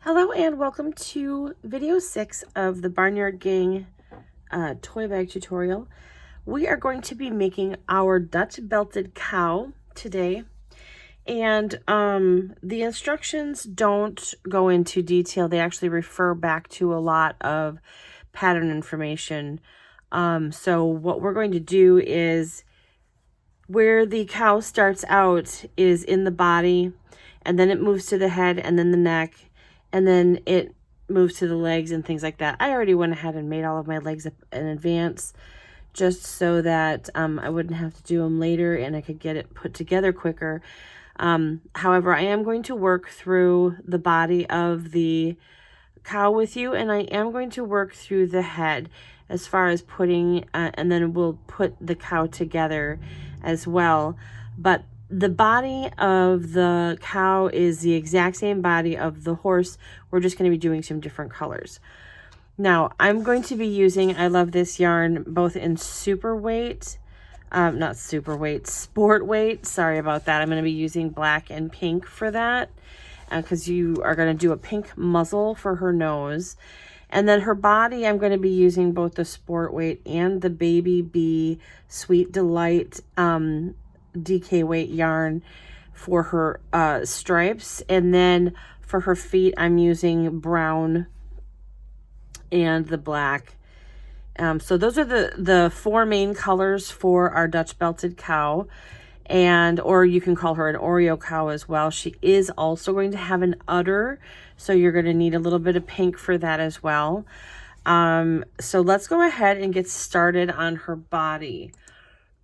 Hello and welcome to video 6 of the Barnyard Gang toy bag tutorial. We are going to be making our Dutch belted cow today, and the instructions don't go into detail. They actually refer back to a lot of pattern information. So what we're going to do is, where the cow starts out is in the body, and then it moves to the head and then the neck, and then it moves to the legs and things like that. I already went ahead and made all of my legs in advance just so that I wouldn't have to do them later and I could get it put together quicker. However, I am going to work through the body of the cow with you, and I am going to work through the head as far as putting, and then we'll put the cow together as well. But the body of the cow is the exact same body of the horse. We're just going to be doing some different colors. Now, I'm going to be using, I love this yarn, both in super weight, not super weight, sport weight. Sorry about that. I'm going to be using black and pink for that, because you are going to do a pink muzzle for her nose. And then her body, I'm going to be using both the sport weight and the Baby Bee Sweet Delight DK weight yarn for her stripes. And then for her feet, I'm using brown and the black. So those are the four main colors for our Dutch belted cow. And or you can call her an Oreo cow as well. She is also going to have an udder, so you're going to need a little bit of pink for that as well. So let's go ahead and get started on her body.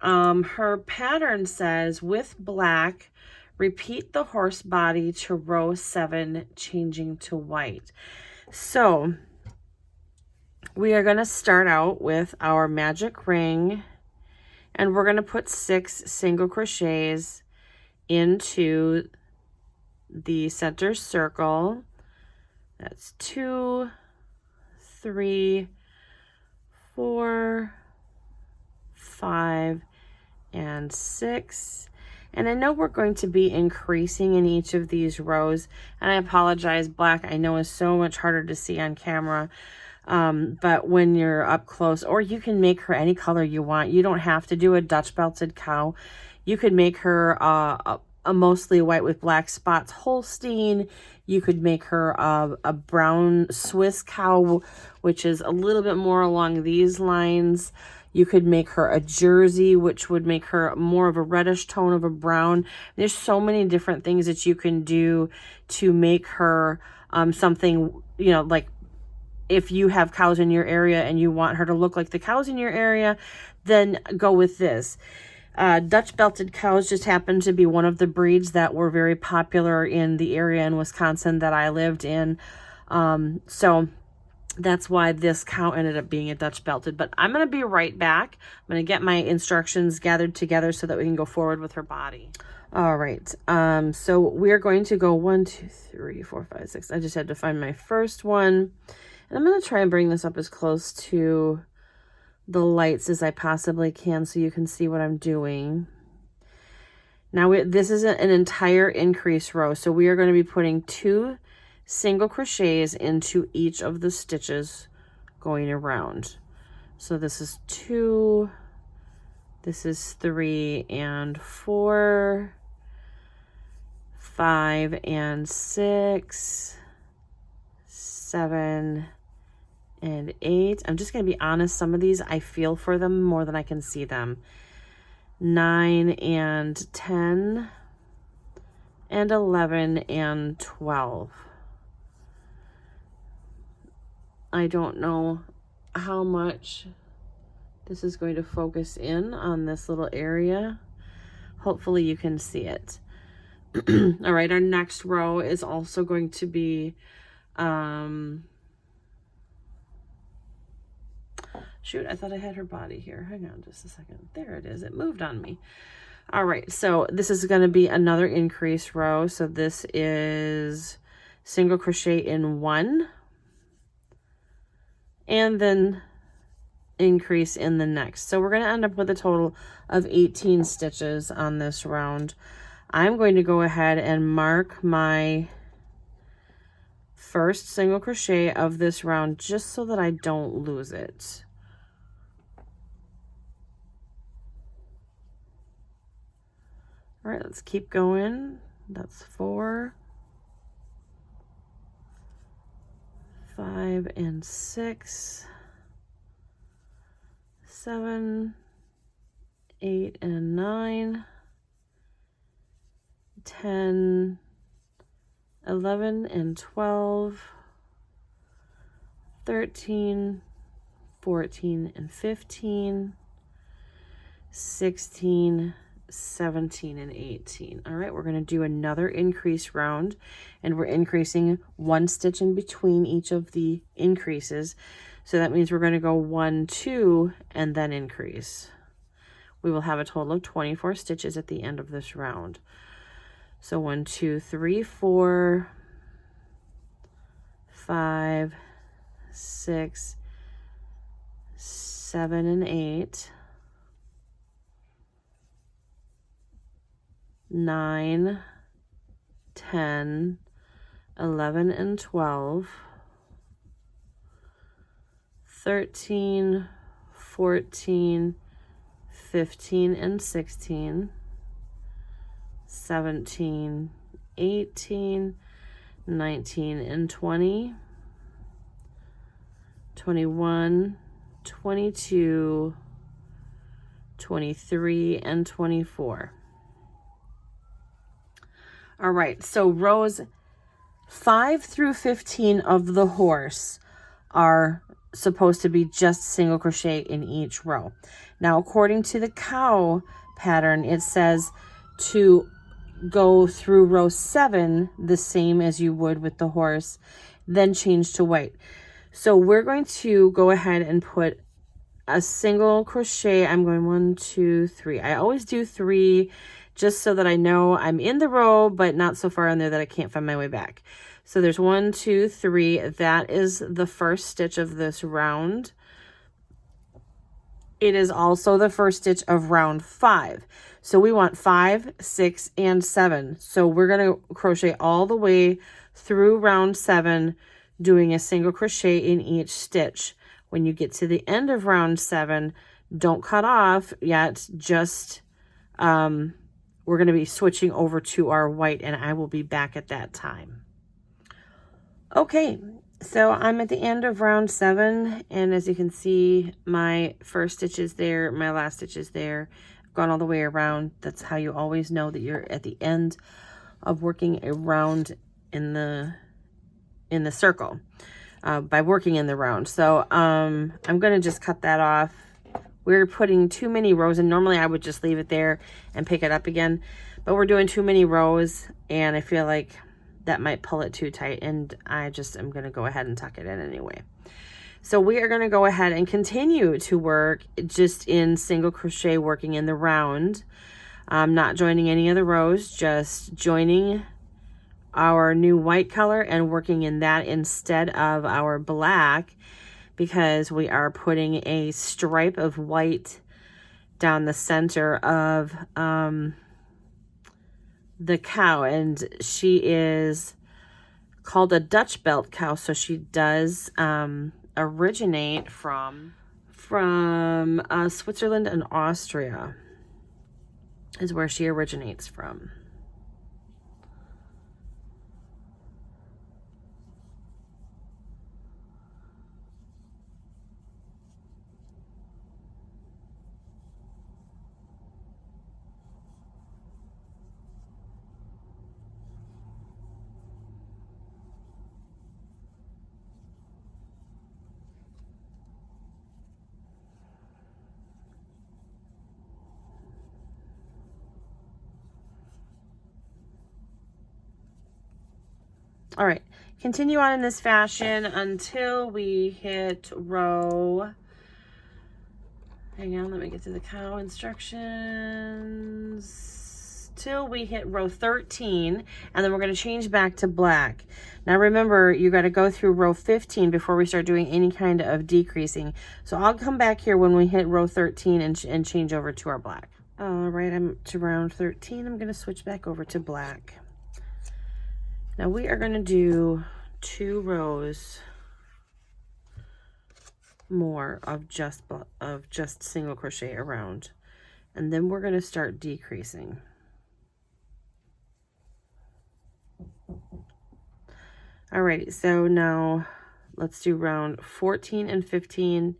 Her pattern says, with black, repeat the horse body to row 7, changing to white. So we are going to start out with our magic ring, and we're going to put 6 single crochets into the center circle. That's 2, 3, 4, 5, and 6. And I know we're going to be increasing in each of these rows, and I apologize, black I know is so much harder to see on camera. But when you're up close, or you can make her any color you want. You don't have to do a Dutch belted cow. You could make her a mostly white with black spots Holstein. You could make her a brown Swiss cow, which is a little bit more along these lines. You could make her a Jersey, which would make her more of a reddish tone of a brown. There's so many different things that you can do to make her something, you know, like, if you have cows in your area and you want her to look like the cows in your area, then go with this. Dutch belted cows just happen to be one of the breeds that were very popular in the area in Wisconsin that I lived in. So that's why this cow ended up being a Dutch belted. But I'm going to be right back. I'm going to get my instructions gathered together so that we can go forward with her body. All right. So we're going to go 1, 2, 3, 4, 5, 6. I just had to find my first one. And I'm going to try and bring this up as close to the lights as I possibly can so you can see what I'm doing. Now, this is an entire increase row, so we are going to be putting 2 single crochets into each of the stitches going around. So this is 2, this is 3 and 4, 5 and 6, 7 and 8. I'm just going to be honest, some of these I feel for them more than I can see them. 9 and 10 and 11 and 12. I don't know how much this is going to focus in on this little area. Hopefully you can see it. All right, our next row is also going to be shoot, I thought I had her body here. Hang on just a second. There it is. It moved on me. All right, so this is going to be another increase row. So this is single crochet in 1, and then increase in the next. So we're going to end up with a total of 18 stitches on this round. I'm going to go ahead and mark my first single crochet of this round, just so that I don't lose it. All right, let's keep going. That's 4, 5 and 6, 7, 8 and 9, 10, 11 and 12, 13, 14 and 15, 16, 17 and 18. All right, we're going to do another increase round, and we're increasing 1 stitch in between each of the increases. So that means we're going to go 1, 2 and then increase. We will have a total of 24 stitches at the end of this round. So 1, 2, 3, 4, 5, 6, 7 and 8, 9, 10, 11 and 12, 13, 14, 15 and 16, 17, 18, 19 and 20, 21, 22, 23 and 24. All right, so rows 5 through 15 of the horse are supposed to be just single crochet in each row. Now, according to the cow pattern, it says to go through row 7 the same as you would with the horse, then change to white. So we're going to go ahead and put a single crochet. I'm going 1, 2, 3. I always do 3 just so that I know I'm in the row, but not so far in there that I can't find my way back. So there's 1, 2, 3. That is the first stitch of this round. It is also the first stitch of round 5. So we want 5, 6, and 7. So we're going to crochet all the way through round 7, doing a single crochet in each stitch. When you get to the end of round 7, don't cut off yet, just we're going to be switching over to our white, and I will be back at that time. Okay, so I'm at the end of round 7, and as you can see, my first stitch is there, my last stitch is there. I've gone all the way around. That's how you always know that you're at the end of working a round in the circle, by working in the round. So I'm going to just cut that off. We're putting too many rows, and normally I would just leave it there and pick it up again, but we're doing too many rows, and I feel like that might pull it too tight, and I just am going to go ahead and tuck it in anyway. So we are going to go ahead and continue to work just in single crochet, working in the round. Not joining any of the rows, just joining our new white color and working in that instead of our black, because we are putting a stripe of white down the center of the cow, and she is called a Dutch belt cow, so she does originate from Switzerland and Austria is where she originates from. All right, continue on in this fashion until we hit row, hang on, let me get to the cow instructions, till we hit row 13, and then we're going to change back to black. Now remember, you got to go through row 15 before we start doing any kind of decreasing. So I'll come back here when we hit row 13 and change over to our black. All right, I'm to round 13. I'm going to switch back over to black. Now we are going to do 2 rows more of just single crochet around, and then we're going to start decreasing. Alrighty, so now let's do round 14 and 15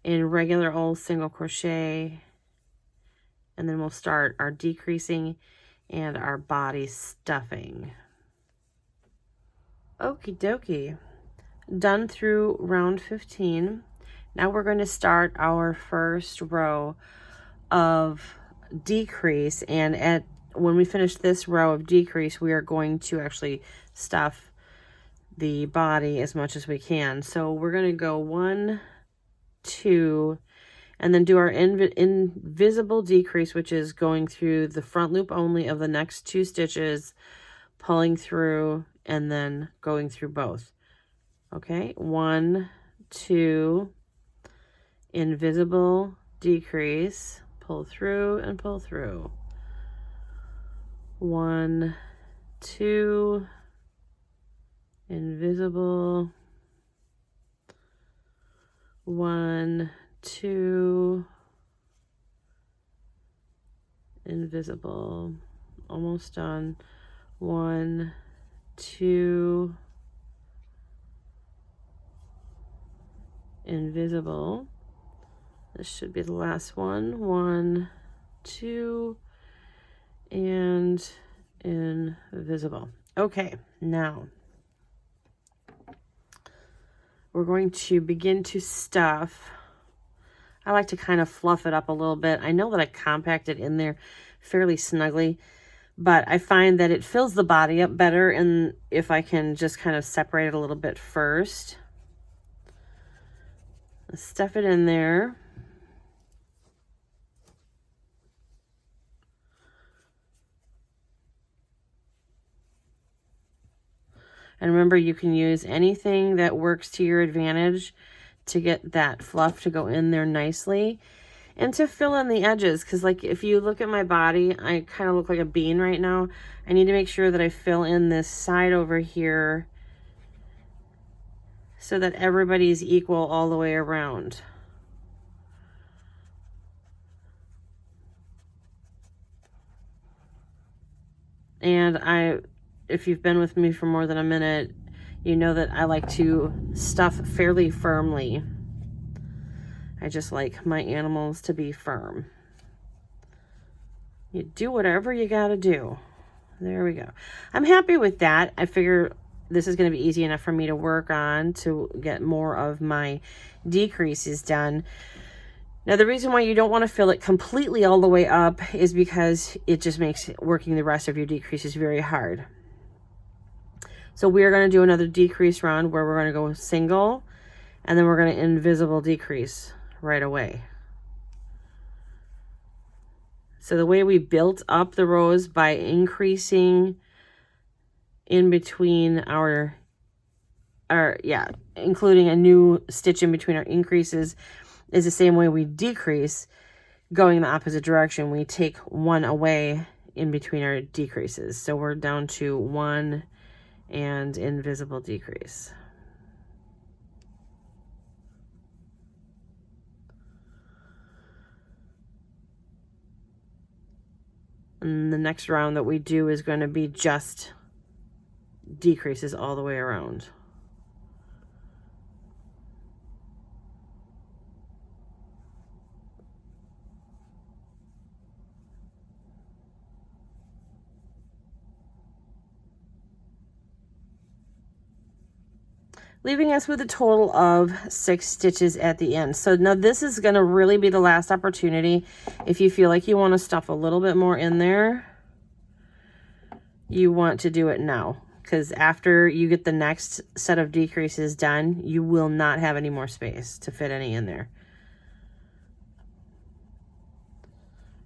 in regular old single crochet, and then we'll start our decreasing and our body stuffing. Okie dokie, done through round 15. Now we're going to start our first row of decrease, and when we finish this row of decrease, we are going to actually stuff the body as much as we can. So we're going to go 1, 2, and then do our invisible decrease, which is going through the front loop only of the next 2 stitches, pulling through, and then going through both. Okay, 1, 2, invisible decrease, pull through and pull through. 1, 2, invisible, 1, 2, invisible, almost done. 1, 2, invisible. This should be the last one. 1, 2, and invisible. Okay, now we're going to begin to stuff. I like to kind of fluff it up a little bit. I know that I compacted in there fairly snugly, but I find that it fills the body up better, and if I can just kind of separate it a little bit first. Stuff it in there. And remember, you can use anything that works to your advantage to get that fluff to go in there nicely and to fill in the edges. Because like if you look at my body, I kind of look like a bean right now. I need to make sure that I fill in this side over here so that everybody's equal all the way around. And if you've been with me for more than a minute, you know that I like to stuff fairly firmly. I just like my animals to be firm. You do whatever you gotta do. There we go. I'm happy with that. I figure this is going to be easy enough for me to work on to get more of my decreases done. Now, the reason why you don't want to fill it completely all the way up is because it just makes working the rest of your decreases very hard. So we are going to do another decrease round where we're going to go single, and then we're going to invisible decrease right away. So the way we built up the rows by increasing in between including a new stitch in between our increases is the same way we decrease going the opposite direction. We take 1 away in between our decreases. So we're down to 1 and invisible decrease. And the next round that we do is going to be just decreases all the way around. Leaving us with a total of 6 stitches at the end. So now this is going to really be the last opportunity. If you feel like you want to stuff a little bit more in there, you want to do it now. Because after you get the next set of decreases done, you will not have any more space to fit any in there.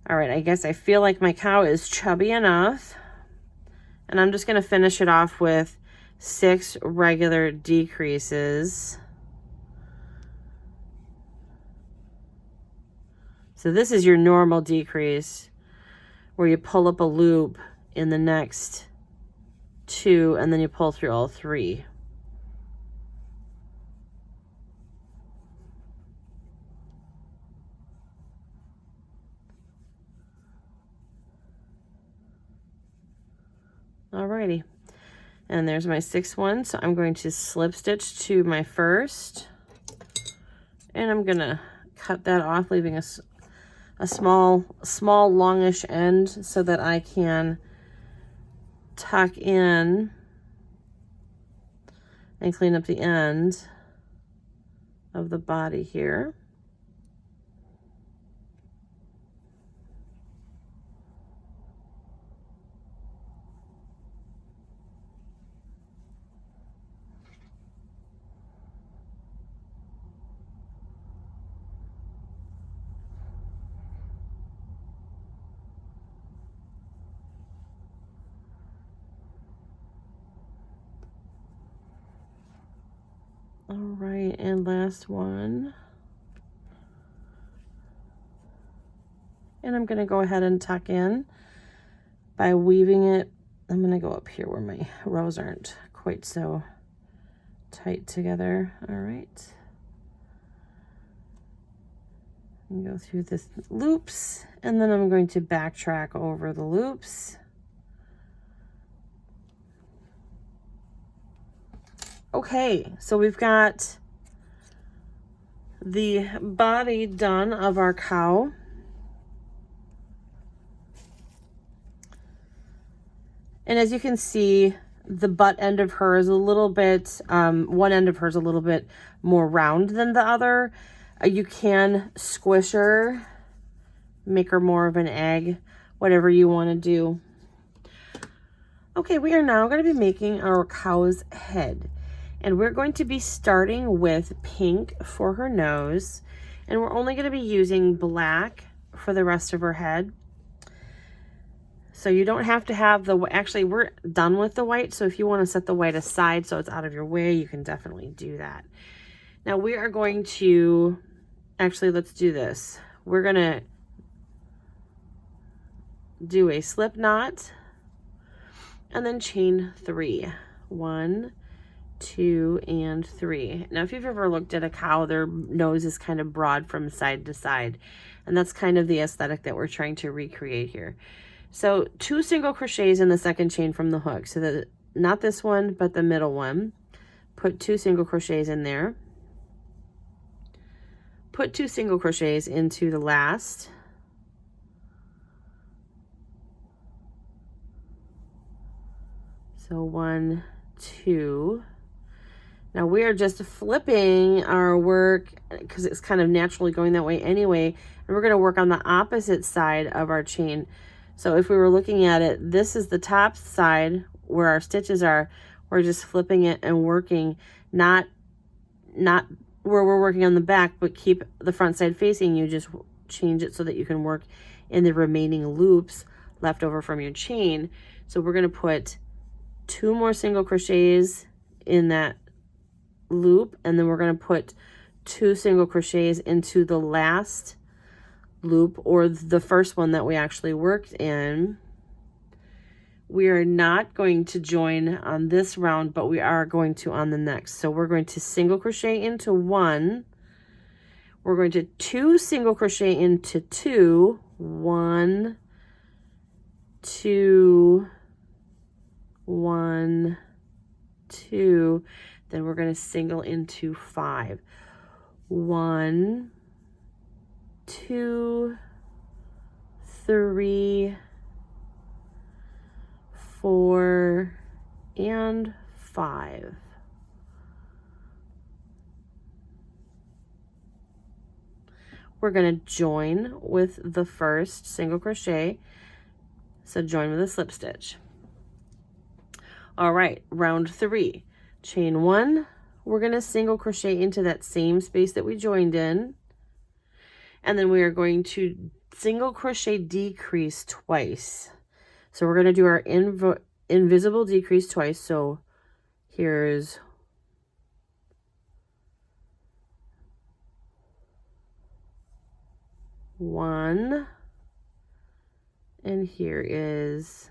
All right, I guess I feel like my cow is chubby enough. And I'm just going to finish it off with 6 regular decreases. So this is your normal decrease where you pull up a loop in the next 2 and then you pull through all 3. Alrighty. And there's my 6th one. So I'm going to slip stitch to my first. And I'm going to cut that off, leaving a small longish end so that I can tuck in and clean up the end of the body here. All right, and last one. And I'm going to go ahead and tuck in by weaving it. I'm going to go up here where my rows aren't quite so tight together. All right. And go through this loops, and then I'm going to backtrack over the loops. Okay, so we've got the body done of our cow. And as you can see, the butt end of her is a little bit, one end of her is a little bit more round than the other. You can squish her, make her more of an egg, whatever you want to do. Okay, we are now going to be making our cow's head. And we're going to be starting with pink for her nose. And we're only going to be using black for the rest of her head. So you don't have to have the, actually we're done with the white. So if you want to set the white aside so it's out of your way, you can definitely do that. Now we are going to, actually let's do this. We're going to do a slip knot and then chain 3. 1, 2, and 3. Now if you've ever looked at a cow, their nose is kind of broad from side to side, and that's kind of the aesthetic that we're trying to recreate here. So 2 single crochets in the second chain from the hook, so that not this one but the middle one. Put 2 single crochets in there, put 2 single crochets into the last, so 1, 2. Now we are just flipping our work because it's kind of naturally going that way anyway, and we're going to work on the opposite side of our chain. So if we were looking at it, this is the top side where our stitches are. We're just flipping it and working, not where we're working on the back, but keep the front side facing you. Just change it so that you can work in the remaining loops left over from your chain. So we're going to put 2 more single crochets in that loop, and then we're going to put 2 single crochets into the last loop, or the first one that we actually worked in. We are not going to join on this round, but we are going to on the next. So we're going to single crochet into 1. We're going to 2 single crochet into 2. 1, 2, 1, 2. Then we're going to single into 5. 1, 2, 3, 4, and 5. We're going to join with the first single crochet. So join with a slip stitch. All right, round 3. Chain 1. We're going to single crochet into that same space that we joined in. And then we are going to single crochet decrease twice. So we're going to do our invisible decrease twice. So here's 1, and here is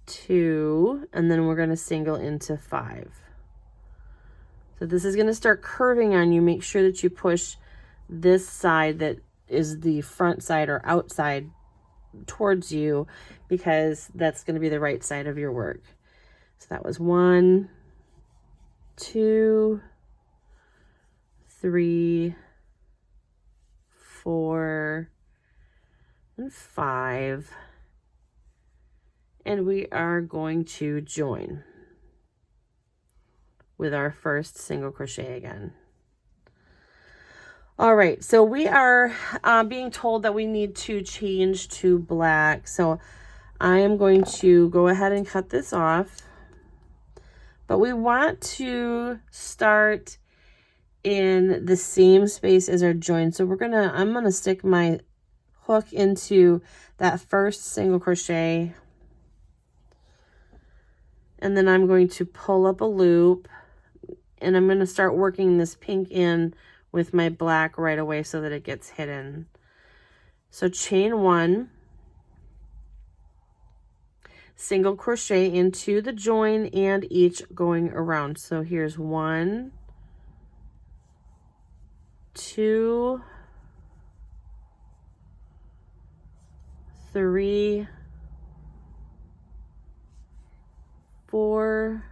2, and then we're going to single into 5. So this is going to start curving on you. Make sure that you push this side that is the front side or outside towards you because that's going to be the right side of your work. So that was 1, 2, 3, 4, and 5. And we are going to join with our first single crochet again. All right, so we are being told that we need to change to black. So I am going to go ahead and cut this off. But we want to start in the same space as our join. So I'm gonna stick my hook into that first single crochet. And then I'm going to pull up a loop, and I'm going to start working this pink in with my black right away so that it gets hidden. So chain 1, single crochet into the join and each going around. So here's 1, 2, 3, 4,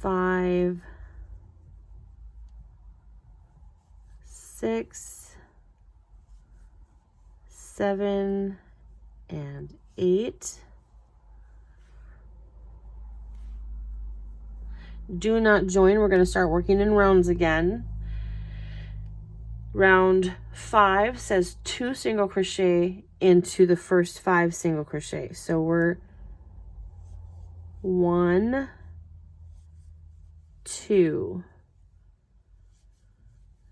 5, 6, 7, and 8. Do not join. We're going to start working in rounds again. Round 5 says 2 single crochet into the first 5 single crochet. So we're 1, 2,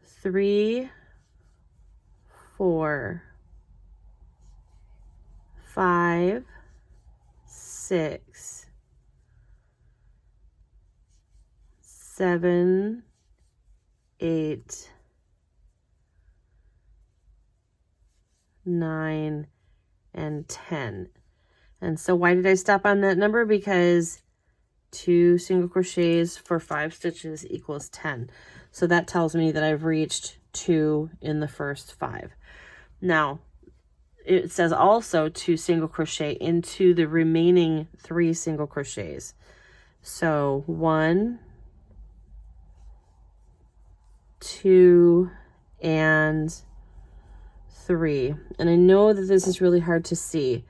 3, 4, 5, 6, 7, 8, 9, and 10. And so why did I stop on that number? Because 2 single crochets for 5 stitches equals 10. So that tells me that I've reached 2 in the first 5. Now, it says also 2 single crochet into the remaining 3 single crochets. So 1, 2, and 3. And I know that this is really hard to see,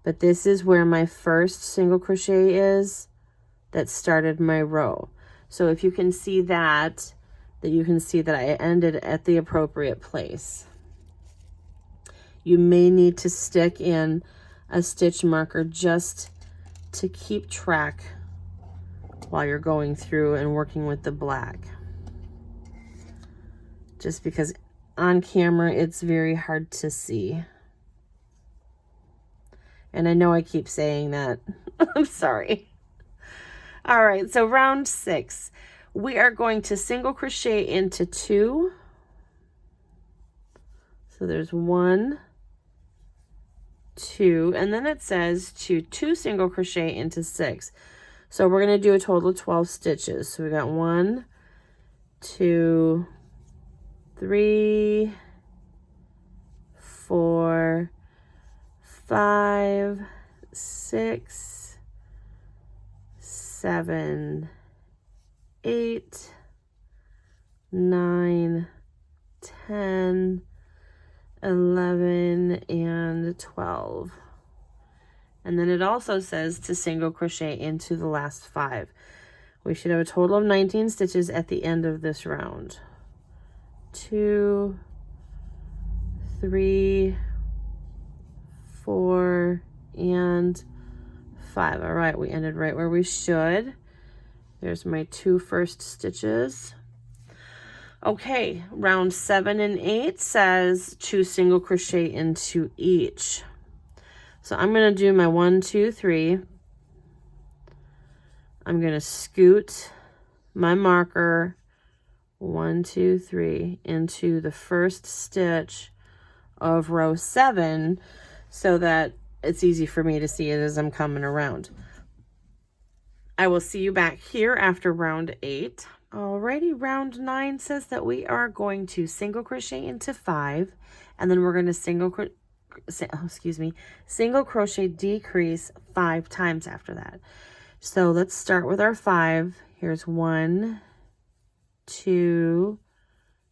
but this is where my first single crochet is that started my row. So if you can see that you can see that I ended at the appropriate place. You may need to stick in a stitch marker just to keep track while you're going through and working with the black. Just because on camera it's very hard to see. And I know I keep saying that. I'm sorry. All right, so round 6. We are going to single crochet into 2. So there's 1, 2, and then it says to 2 single crochet into 6. So we're going to do a total of 12 stitches. So we got 1, 2, 3, 4, 5, 6, 7, 8, 9, 10, 11, and 12. And then it also says to single crochet into the last 5. We should have a total of 19 stitches at the end of this round. 2, 3, 4, and 5. All right, we ended right where we should. There's my 2 first stitches. Okay, round 7 and 8 says 2 single crochet into each. So I'm going to do my 1, 2, 3. I'm going to scoot my marker 1, 2, 3 into the first stitch of row 7 so that it's easy for me to see it as I'm coming around. I will see you back here after round 8. Alrighty, round 9 says that we are going to single crochet into 5, and then we're going to single crochet decrease 5 times after that. So let's start with our 5. Here's 1, 2,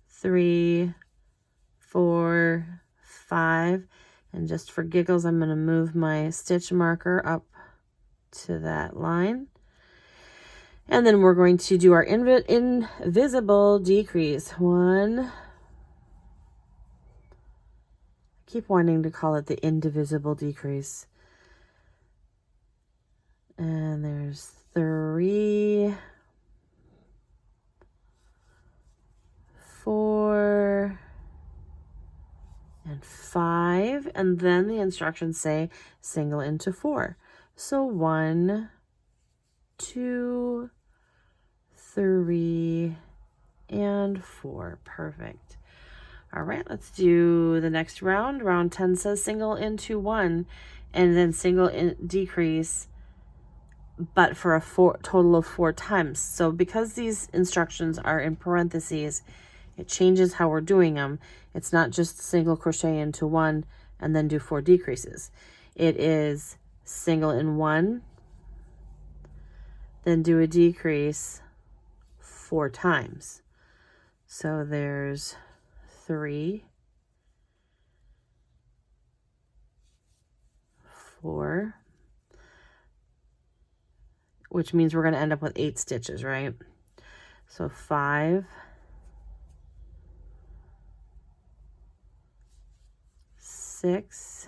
3, 4, 5, and just for giggles, I'm going to move my stitch marker up to that line. And then we're going to do our invisible decrease. 1. I keep wanting to call it the indivisible decrease. And there's 3, 4, and 5. And then the instructions say single into 4. So 1, 2, 3, and 4. Perfect. All right, let's do the next round. Round 10 says single into 1, and then single decrease, but for a total of 4 times. So because these instructions are in parentheses, it changes how we're doing them. It's not just single crochet into 1 and then do 4 decreases. It is single in 1, then do a decrease 4 times. So there's 3, 4, which means we're going to end up with 8 stitches, right? So 5, 6,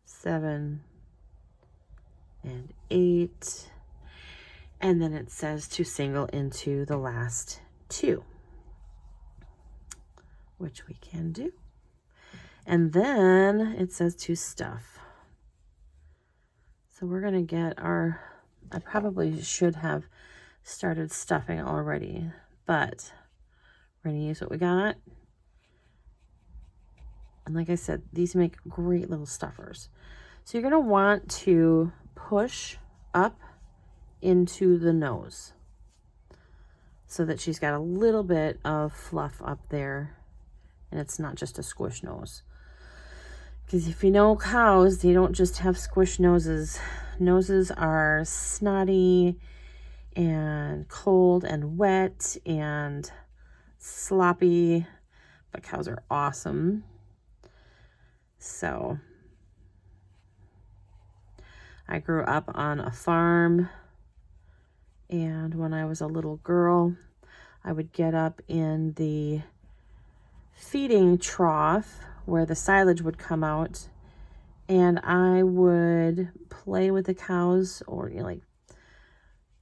7, and 8. And then it says to single into the last 2, which we can do. And then it says to stuff. So we're going to get our, I probably should have started stuffing already, but we're going to use what we got. And like I said, these make great little stuffers. So you're going to want to push up into the nose so that she's got a little bit of fluff up there and it's not just a squish nose. Because if you know cows, they don't just have squish noses. Noses are snotty and cold and wet and sloppy, but cows are awesome. So I grew up on a farm, and when I was a little girl, I would get up in the feeding trough where the silage would come out, and I would play with the cows, or like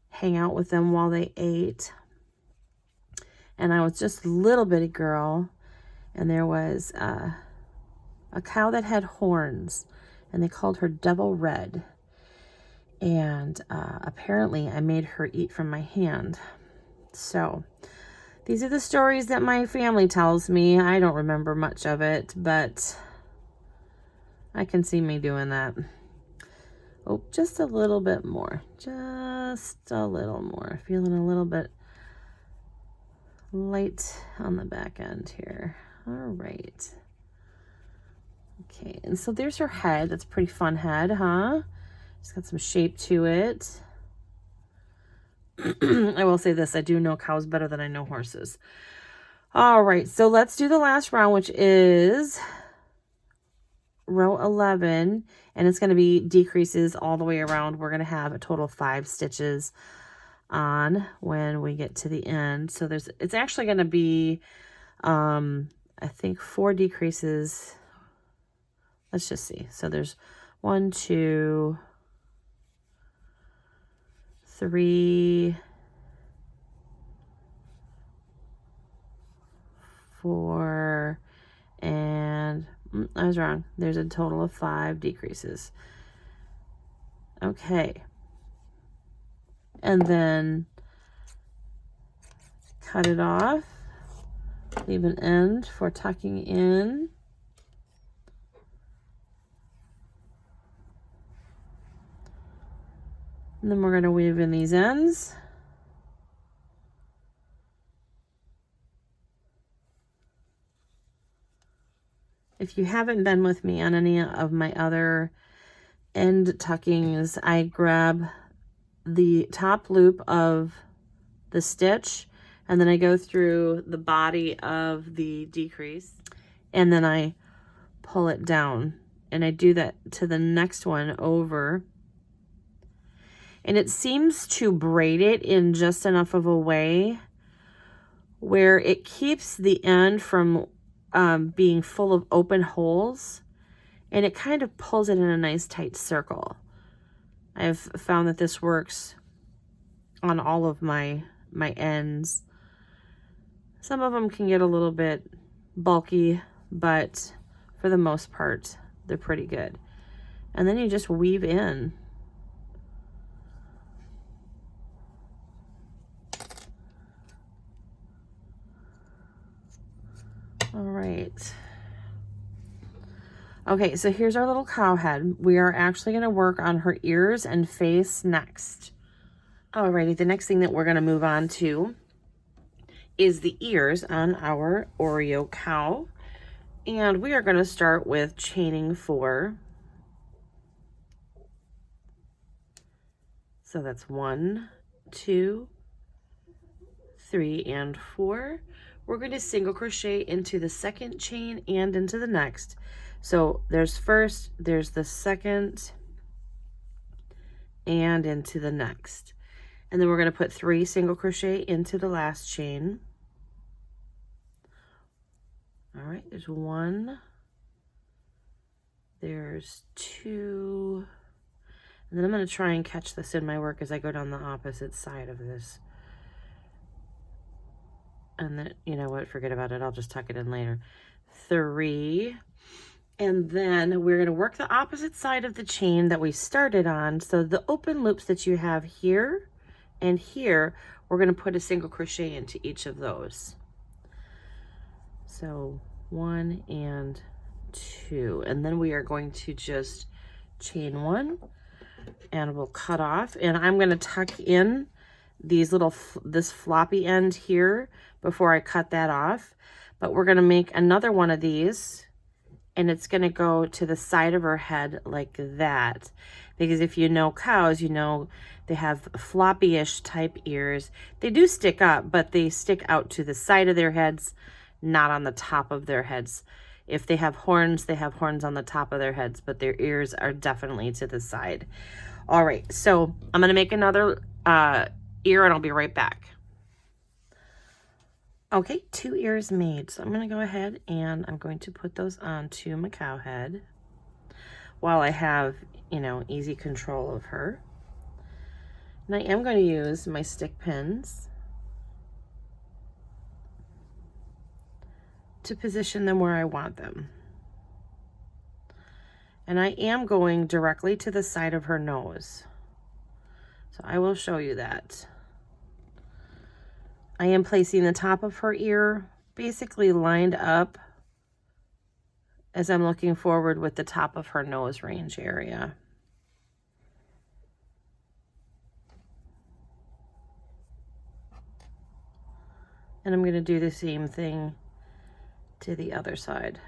hang out with them while they ate. And I was just a little bitty girl, and there was a cow that had horns, and they called her Devil Red. And apparently I made her eat from my hand. So these are the stories that my family tells me. I don't remember much of it, but I can see me doing that. Oh, just a little bit more. Just a little more. Feeling a little bit light on the back end here. All right. Okay, and so there's her head. That's a pretty fun head, huh? It's got some shape to it. I will say this, I do know cows better than I know horses. All right, so let's do the last round, which is row 11, and it's going to be decreases all the way around. We're going to have a total of 5 stitches on when we get to the end. So it's actually going to be, I think 4 decreases. Let's just see. So there's 1, 2, 3, 4, and I was wrong. There's a total of 5 decreases. Okay. And then cut it off. Leave an end for tucking in. And then we're going to weave in these ends. If you haven't been with me on any of my other end tuckings, I grab the top loop of the stitch and then I go through the body of the decrease and then I pull it down, and I do that to the next one over, and it seems to braid it in just enough of a way where it keeps the end from being full of open holes, and it kind of pulls it in a nice tight circle. I've found that this works on all of my ends. Some of them can get a little bit bulky, but for the most part, they're pretty good. And then you just weave in. All right. Okay, so here's our little cow head. We are actually going to work on her ears and face next. Alrighty, the next thing that we're going to move on to is the ears on our Oreo cow. And we are going to start with chaining 4. So that's 1, 2, 3, and 4. We're going to single crochet into the second chain and into the next. So there's first, there's the second, and into the next. And then we're going to put 3 single crochet into the last chain. All right, there's 1, there's 2, and then I'm going to try and catch this in my work as I go down the opposite side of this. And then, you know what, forget about it, I'll just tuck it in later. 3, and then we're going to work the opposite side of the chain that we started on. So the open loops that you have here and here, we're going to put a single crochet into each of those. So 1 and 2, and then we are going to just chain 1 and we'll cut off, and I'm going to tuck in these little this floppy end here before I cut that off. But we're going to make another one of these, and it's going to go to the side of her head like that, because if you know cows, you know they have floppy-ish type ears. They do stick up, but they stick out to the side of their heads, not on the top of their heads. If they have horns, they have horns on the top of their heads, but their ears are definitely to the side. All right, so I'm going to make another ear, and I'll be right back. Okay, 2 ears made. So I'm going to go ahead and I'm going to put those onto my cow head while I have, you know, easy control of her. And I am going to use my stick pins to position them where I want them. And I am going directly to the side of her nose. So I will show you that. I am placing the top of her ear basically lined up as I'm looking forward with the top of her nose range area. And I'm going to do the same thing to the other side.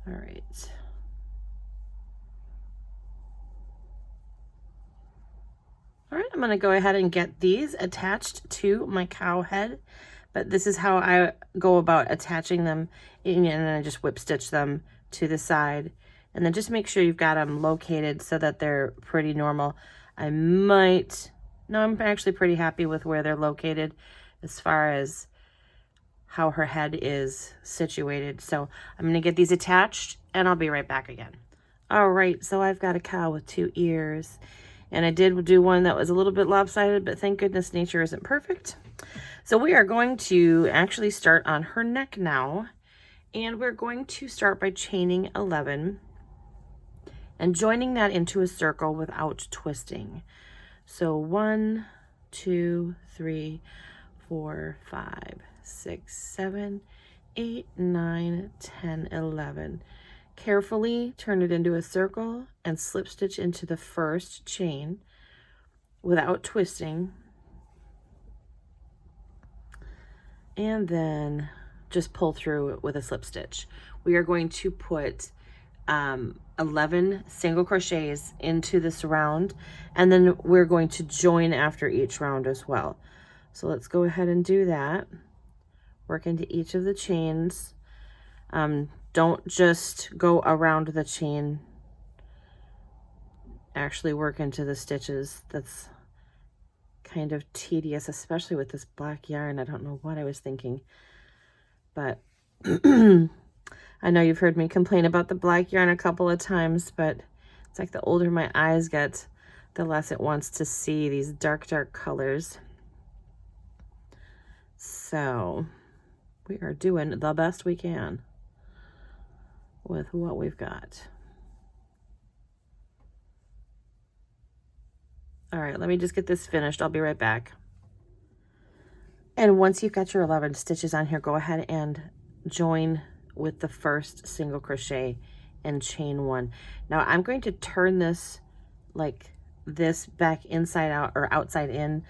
All right. All right, I'm going to go ahead and get these attached to my cow head, but this is how I go about attaching them, and then I just whip stitch them to the side, and then just make sure you've got them located so that they're pretty normal. I'm actually pretty happy with where they're located as far as how her head is situated. So I'm going to get these attached and I'll be right back again. All right, so I've got a cow with 2 ears, and I did do one that was a little bit lopsided, but thank goodness nature isn't perfect. So we are going to actually start on her neck now, and we're going to start by chaining 11 and joining that into a circle without twisting. So 1, 2, 3, 4, 5, 6, 7, 8, 9, 10, 11. Carefully turn it into a circle and slip stitch into the first chain without twisting. and then just pull through with a slip stitch. We are going to put 11 single crochets into this round, and then we're going to join after each round as well. So let's go ahead and do that. Work into each of the chains. Don't just go around the chain. Actually work into the stitches. That's kind of tedious, especially with this black yarn. I don't know what I was thinking, but I know you've heard me complain about the black yarn a couple of times, but it's like the older my eyes get, the less it wants to see these dark, dark colors. So we are doing the best we can with what we've got. All right, let me just get this finished. I'll be right back. And once you've got your 11 stitches on here, go ahead and join with the first single crochet and chain 1. Now I'm going to turn this like this back inside out, or outside in,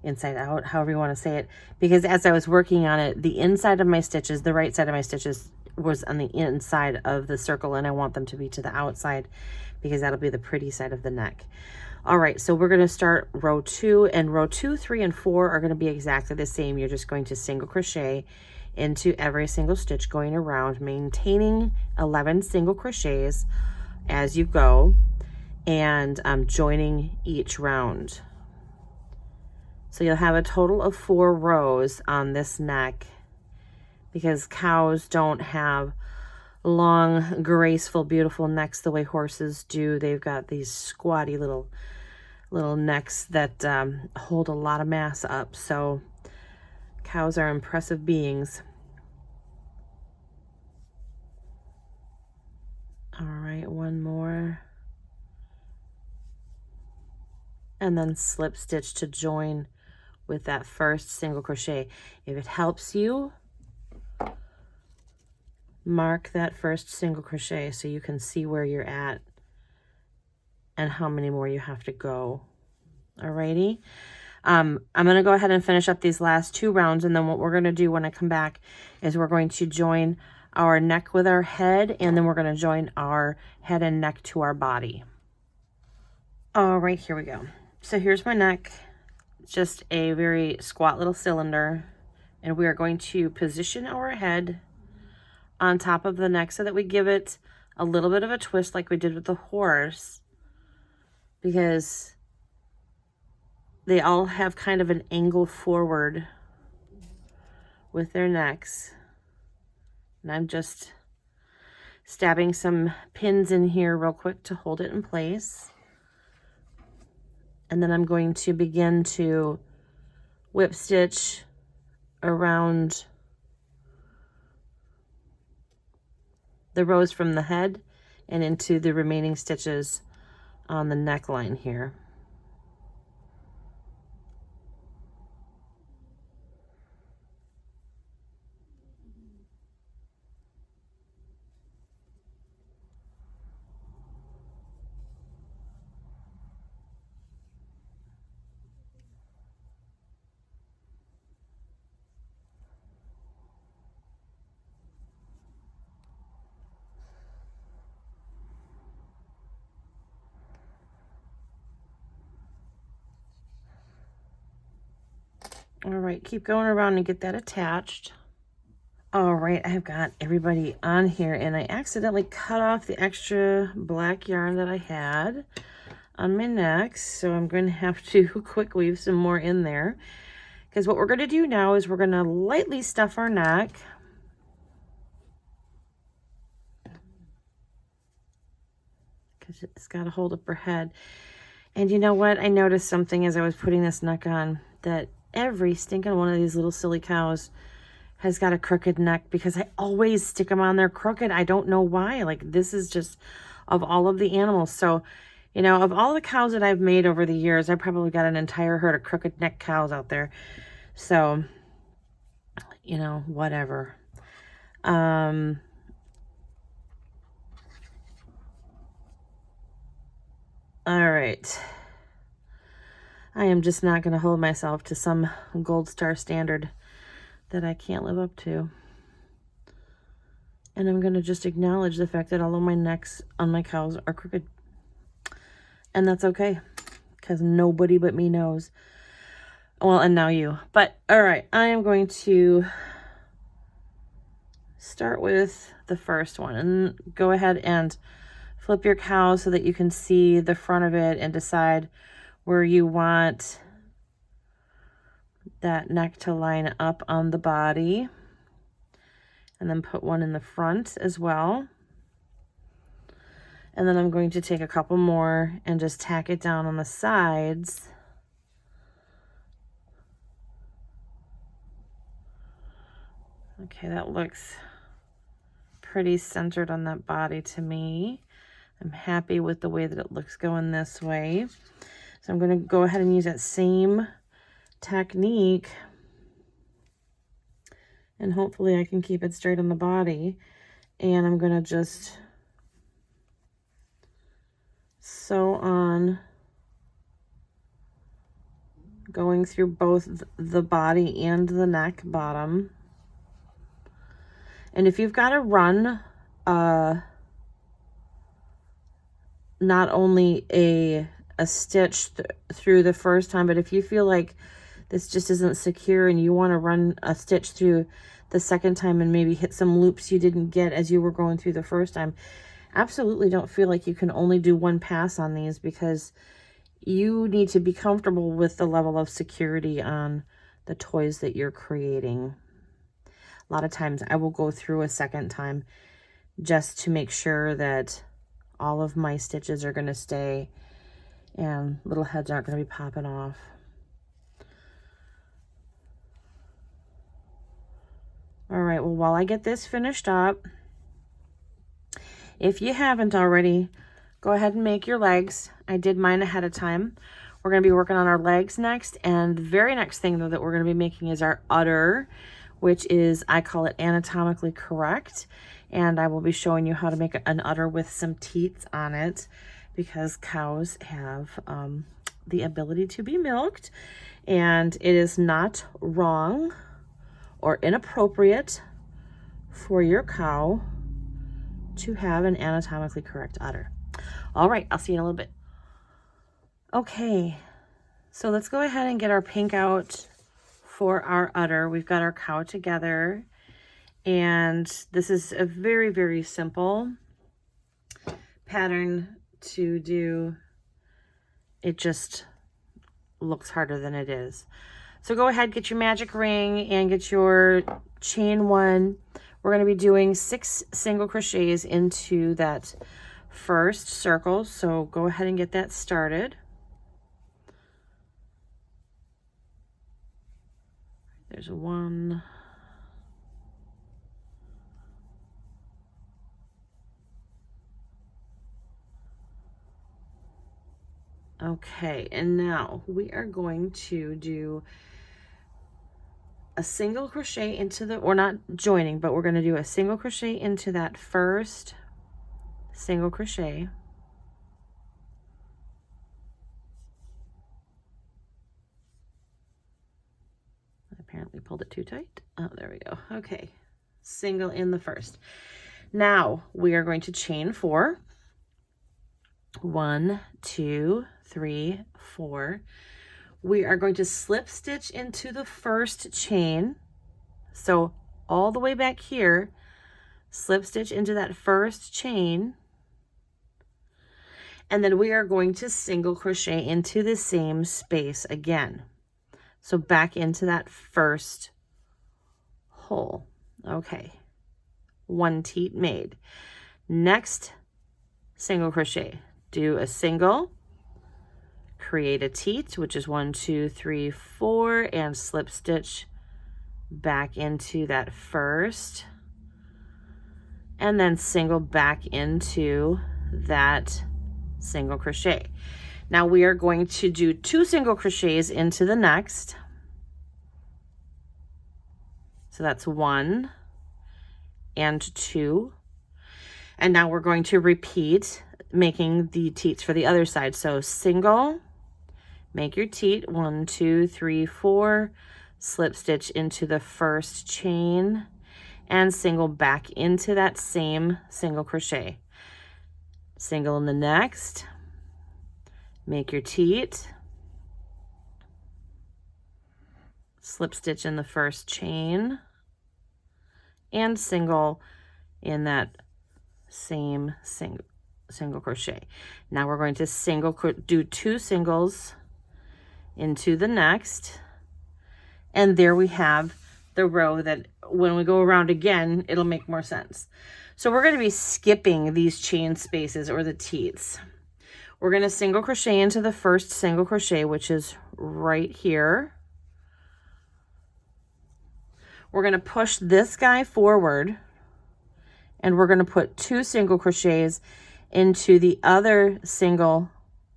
inside out, however you want to say it, because as I was working on it, the inside of my stitches, the right side of my stitches was on the inside of the circle, and I want them to be to the outside because that'll be the pretty side of the neck. All right, so we're going to start row 2, and row 2, 3, and 4 are going to be exactly the same. You're just going to single crochet into every single stitch going around, maintaining 11 single crochets as you go, and joining each round. So you'll have a total of 4 rows on this neck, because cows don't have long, graceful, beautiful necks the way horses do. They've got these squatty little necks that hold a lot of mass up. So cows are impressive beings. All right, one more. And then slip stitch to join with that first single crochet. If it helps you, mark that first single crochet so you can see where you're at and how many more you have to go. Alrighty. I'm going to go ahead and finish up these last 2 rounds, and then what we're going to do when I come back is we're going to join our neck with our head, and then we're going to join our head and neck to our body. All right, here we go. So here's my neck, just a very squat little cylinder, and we are going to position our head on top of the neck so that we give it a little bit of a twist like we did with the horse, because they all have kind of an angle forward with their necks. And I'm just stabbing some pins in here real quick to hold it in place. And then I'm going to begin to whip stitch around the rows from the head and into the remaining stitches on the neckline here. All right, keep going around and get that attached. All right, I've got everybody on here, and I accidentally cut off the extra black yarn that I had on my neck, so I'm going to have to quick weave some more in there, because what we're going to do now is we're going to lightly stuff our neck. Because it's got to hold up her head. And you know what? I noticed something as I was putting this neck on, that every stinking one of these little silly cows has got a crooked neck, because I always stick them on there crooked. I don't know why. Like, this is just of all of the animals. So, you know, of all the cows that I've made over the years, I probably got an entire herd of crooked neck cows out there. So, you know, whatever. All right. I am just not going to hold myself to some gold star standard that I can't live up to. And I'm going to just acknowledge the fact that all of my necks on my cows are crooked. And that's okay, because nobody but me knows. Well, and now you. But, all right, I am going to start with the first one. And go ahead and flip your cow so that you can see the front of it and decide where you want that neck to line up on the body. And then put one in the front as well. And then I'm going to take a couple more and just tack it down on the sides. Okay, that looks pretty centered on that body to me. I'm happy with the way that it looks going this way. So I'm going to go ahead and use that same technique. And hopefully I can keep it straight on the body. And I'm going to just sew on, going through both the body and the neck bottom. And if you've got to run not only a stitch through the first time, but if you feel like this just isn't secure and you want to run a stitch through the second time and maybe hit some loops you didn't get as you were going through the first time, absolutely don't feel like you can only do one pass on these, because you need to be comfortable with the level of security on the toys that you're creating. A lot of times I will go through a second time just to make sure that all of my stitches are going to stay and little heads aren't going to be popping off. All right, well, while I get this finished up, if you haven't already, go ahead and make your legs. I did mine ahead of time. We're going to be working on our legs next, and the very next thing though that we're going to be making is our udder, which is, I call it anatomically correct, and I will be showing you how to make an udder with some teats on it, because cows have the ability to be milked, and it is not wrong or inappropriate for your cow to have an anatomically correct udder. All right, I'll see you in a little bit. Okay, so let's go ahead and get our pink out for our udder. We've got our cow together, and this is a very, very simple pattern to do. It just looks harder than it is. So go ahead, get your magic ring and get your chain one. We're going to be doing 6 single crochets into that first circle. So go ahead and get that started. There's 1. Okay, and now we are going to do a single crochet into the, we're not joining, but we're going to do a single crochet into that first single crochet. I apparently pulled it too tight. Oh, there we go. Okay, single in the first. Now we are going to chain 4. 1, 2, 3, 4. We are going to slip stitch into the first chain. So all the way back here, slip stitch into that first chain. And then we are going to single crochet into the same space again. So back into that first hole. Okay, 1 teat made. Next single crochet, do a single, create a teat, which is 1, 2, 3, 4, and slip stitch back into that first, and then single back into that single crochet. Now we are going to do 2 single crochets into the next. So that's 1 and 2. And now we're going to repeat making the teats for the other side. So single, make your teat, 1, 2, 3, 4, slip stitch into the first chain and single back into that same single crochet. Single in the next, make your teat, slip stitch in the first chain, and single in that same single crochet. Now we're going to do 2 singles into the next, and there we have the row that when we go around again, it'll make more sense. So we're going to be skipping these chain spaces or the teats. We're going to single crochet into the first single crochet, which is right here. We're going to push this guy forward, and we're going to put 2 single crochets into the other single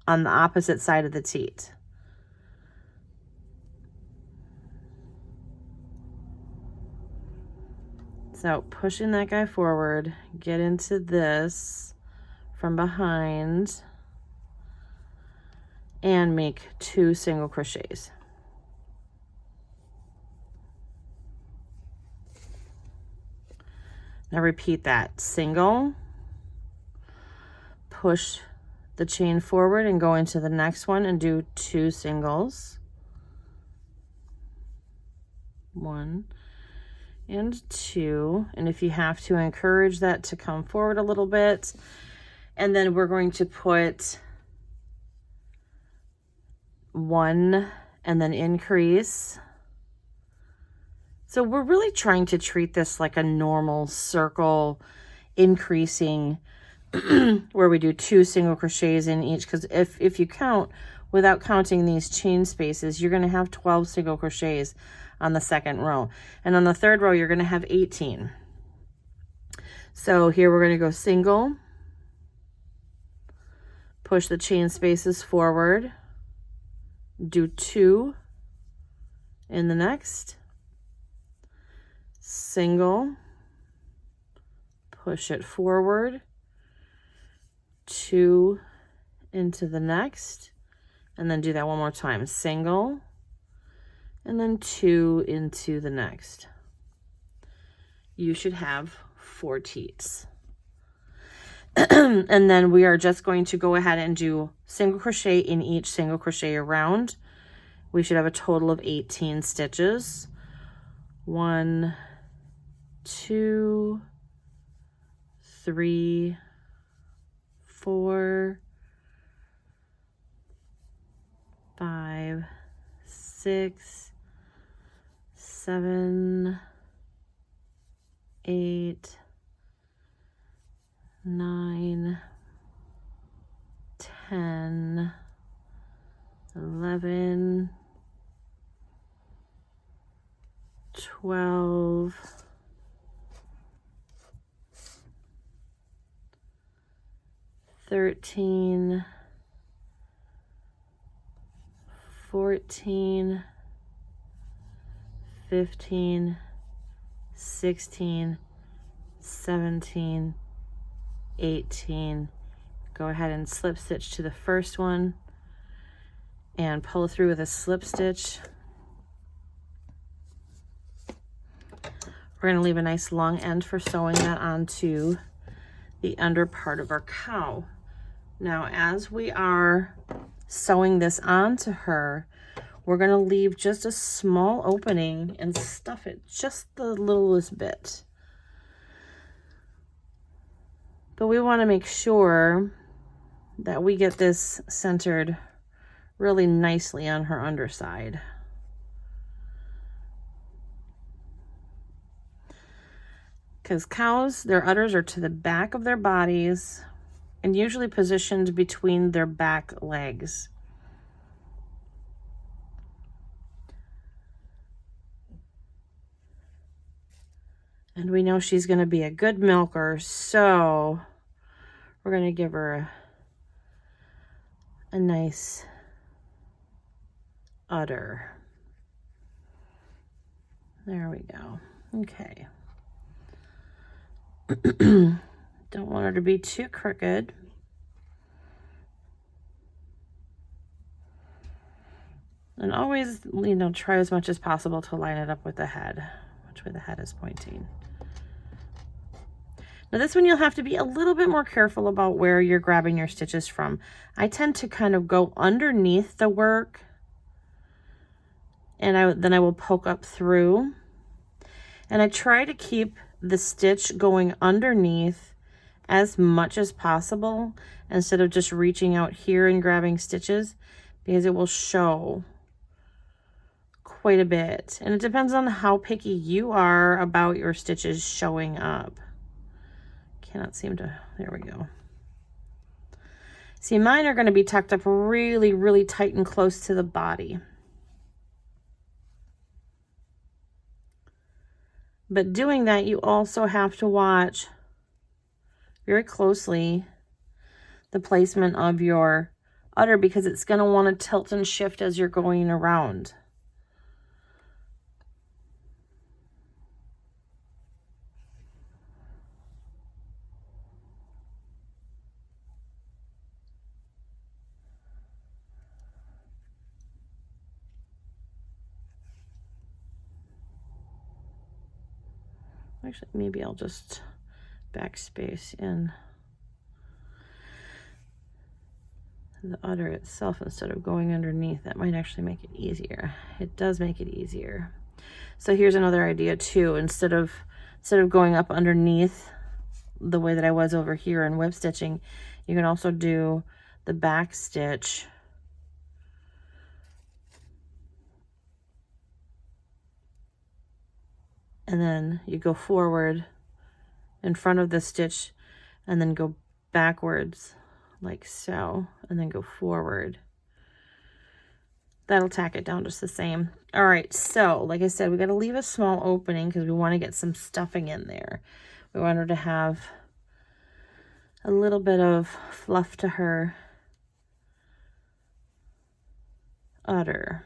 on the opposite side of the teat. So pushing that guy forward, get into this from behind, and make 2 single crochets. Now repeat that. Single, push the chain forward and go into the next one and do 2 singles. 1 and 2, and if you have to, encourage that to come forward a little bit. And then we're going to put 1 and then increase. So we're really trying to treat this like a normal circle increasing where we do 2 single crochets in each, because if you count without counting these chain spaces, you're going to have 12 single crochets on the second row, and on the third row you're going to have 18. So here we're going to go single, push the chain spaces forward, do 2 in the next, single, push it forward, 2 into the next, and then do that one more time. Single, and then 2 into the next. You should have 4 teats. And then we are just going to go ahead and do single crochet in each single crochet around. We should have a total of 18 stitches. 1, 2, 3, 4, 5, 6, 7, 8, 9, 10, 11, 12, 13, 14, 15, 16, 17, 18. Go ahead and slip stitch to the first one and pull through with a slip stitch. We're going to leave a nice long end for sewing that onto the under part of our cow. Now, as we are sewing this onto her, we're going to leave just a small opening and stuff it just the littlest bit. But we want to make sure that we get this centered really nicely on her underside. Because cows, their udders are to the back of their bodies and usually positioned between their back legs. And we know she's going to be a good milker, so we're going to give her a nice udder. There we go. Okay. Don't want her to be too crooked. And always, you know, try as much as possible to line it up with the head, which way the head is pointing. Now this one you'll have to be a little bit more careful about where you're grabbing your stitches from. I tend to kind of go underneath the work, and then I will poke up through. And I try to keep the stitch going underneath as much as possible instead of just reaching out here and grabbing stitches, because it will show quite a bit. And it depends on how picky you are about your stitches showing up. Cannot seem to, there we go. See, mine are going to be tucked up really, really tight and close to the body. But doing that, you also have to watch very closely the placement of your udder, because it's going to want to tilt and shift as you're going around. Actually, maybe I'll just backspace in the udder itself instead of going underneath. That might actually make it easier. It does make it easier. So here's another idea too. Instead of going up underneath the way that I was over here in whip stitching, you can also do the back stitch and then you go forward in front of the stitch and then go backwards like so, and then go forward. That'll tack it down just the same. All right, so like I said, we got to leave a small opening because we want to get some stuffing in there. We want her to have a little bit of fluff to her udder.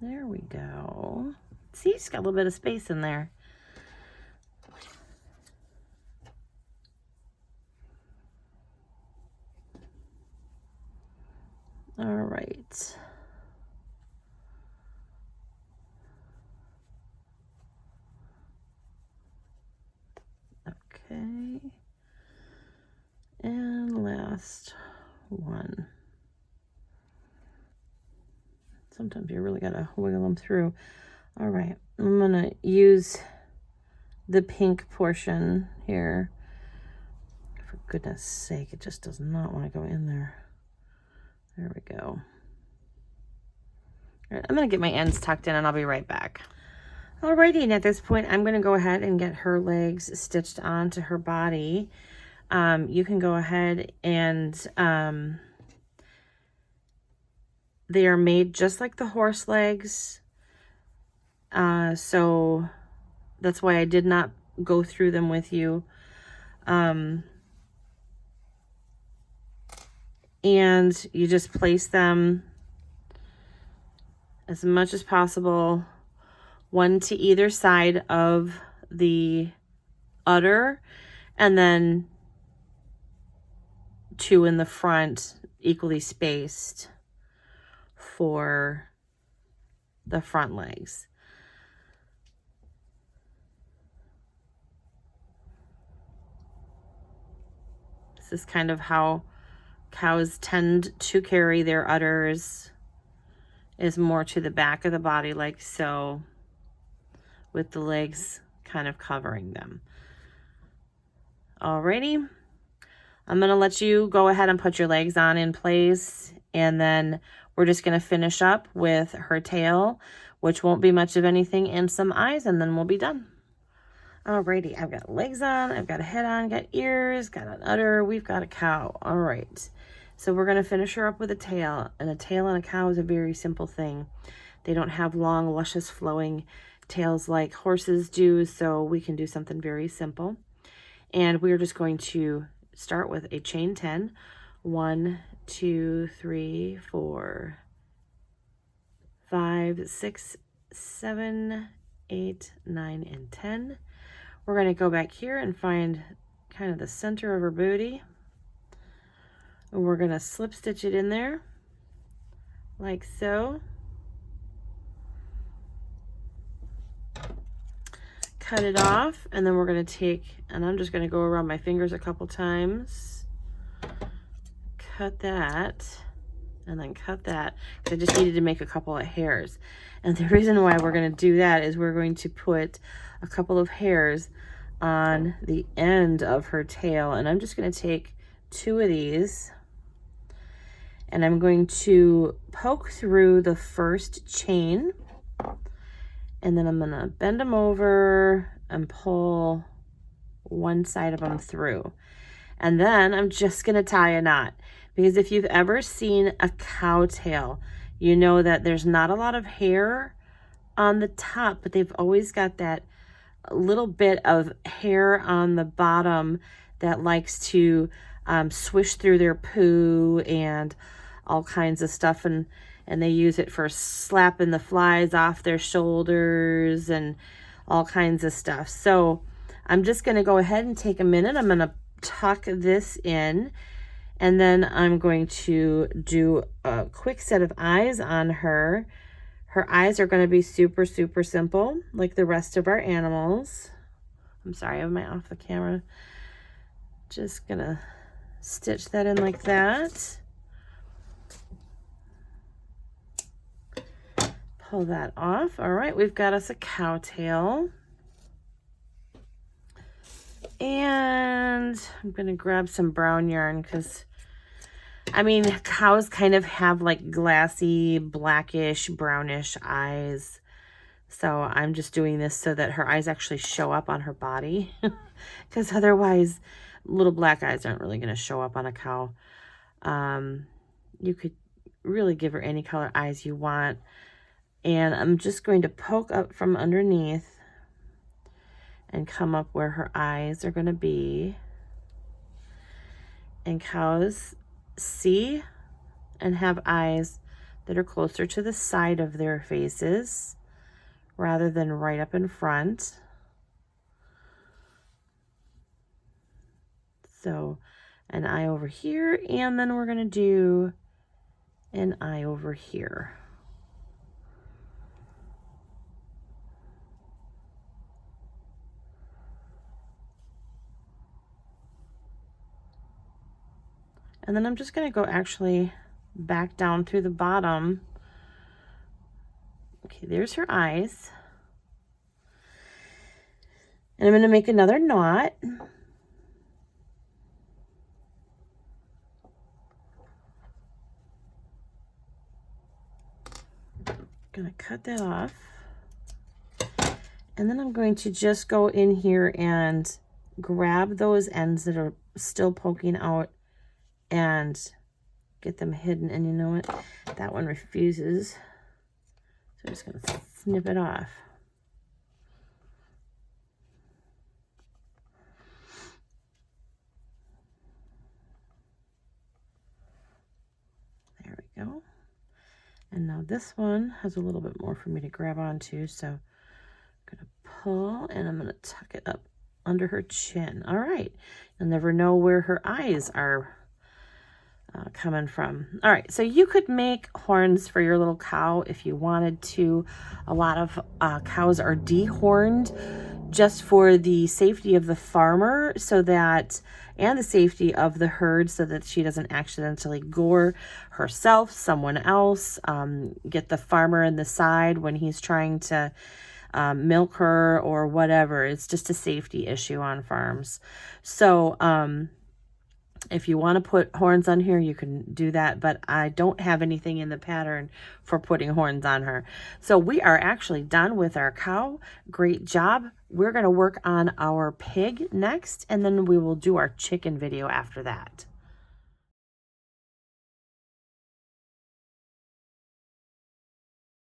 There we go. See, it's got a little bit of space in there. All right. Okay. And last one. Sometimes you really gotta wiggle them through. All right, I'm gonna use the pink portion here. For goodness sake, it just does not want to go in there. There we go. All right, I'm gonna get my ends tucked in and I'll be right back. Alrighty, and at this point, I'm gonna go ahead and get her legs stitched onto her body. You can go ahead and they are made just like the horse legs. So that's why I did not go through them with you. And you just place them as much as possible, one to either side of the udder, and then two in the front, equally spaced for the front legs. This is kind of how cows tend to carry their udders, is more to the back of the body like so, with the legs kind of covering them. Alrighty, I'm gonna let you go ahead and put your legs on in place, and then we're just gonna finish up with her tail, which won't be much of anything, and some eyes, and then we'll be done. Alrighty, I've got legs on, I've got a head on, got ears, got an udder, we've got a cow. All right, so we're gonna finish her up with a tail, and a tail on a cow is a very simple thing. They don't have long, luscious, flowing tails like horses do, so we can do something very simple. And we're just going to start with a chain 10. 1, 2, 3, 4, 5, 6, 7, 8, 9, and 10. We're going to go back here and find kind of the center of her booty. And we're going to slip stitch it in there like so. Cut it off, and then we're going to take, and I'm just going to go around my fingers a couple times. Cut that, and then cut that, because I just needed to make a couple of hairs. And the reason why we're going to do that is we're going to put a couple of hairs on the end of her tail, and I'm just going to take 2 of these, and I'm going to poke through the first chain, and then I'm going to bend them over and pull one side of them through. And then I'm just going to tie a knot, because if you've ever seen a cow tail, you know that there's not a lot of hair on the top, but they've always got that little bit of hair on the bottom that likes to swish through their poo and all kinds of stuff, and they use it for slapping the flies off their shoulders and all kinds of stuff. So I'm just going to go ahead and take a minute. I'm going to tuck this in, and then I'm going to do a quick set of eyes on her. Her eyes are going to be super, super simple, like the rest of our animals. I'm sorry, I have my off the camera. Just going to stitch that in like that. Pull that off. All right, we've got us a cow tail. And I'm going to grab some brown yarn, because, I mean, cows kind of have like glassy, blackish, brownish eyes. So I'm just doing this so that her eyes actually show up on her body, because otherwise little black eyes aren't really going to show up on a cow. You could really give her any color eyes you want. And I'm just going to poke up from underneath and come up where her eyes are going to be. And cows see and have eyes that are closer to the side of their faces rather than right up in front. So an eye over here, and then we're going to do an eye over here. And then I'm just going to go actually back down through the bottom. Okay, there's her eyes. And I'm going to make another knot. Going to cut that off. And then I'm going to just go in here and grab those ends that are still poking out and get them hidden. And you know what? That one refuses. So I'm just going to snip it off. There we go. And now this one has a little bit more for me to grab onto. So I'm going to pull, and I'm going to tuck it up under her chin. All right. You'll never know where her eyes are coming from. All right, so you could make horns for your little cow if you wanted to. A lot of cows are dehorned just for the safety of the farmer, so that, and the safety of the herd, so that she doesn't accidentally gore herself, someone else, get the farmer in the side when he's trying to milk her or whatever. It's just a safety issue on farms. So if you want to put horns on here, you can do that, but I don't have anything in the pattern for putting horns on her. So we are actually done with our cow. Great job. We're going to work on our pig next, and then we will do our chicken video after that.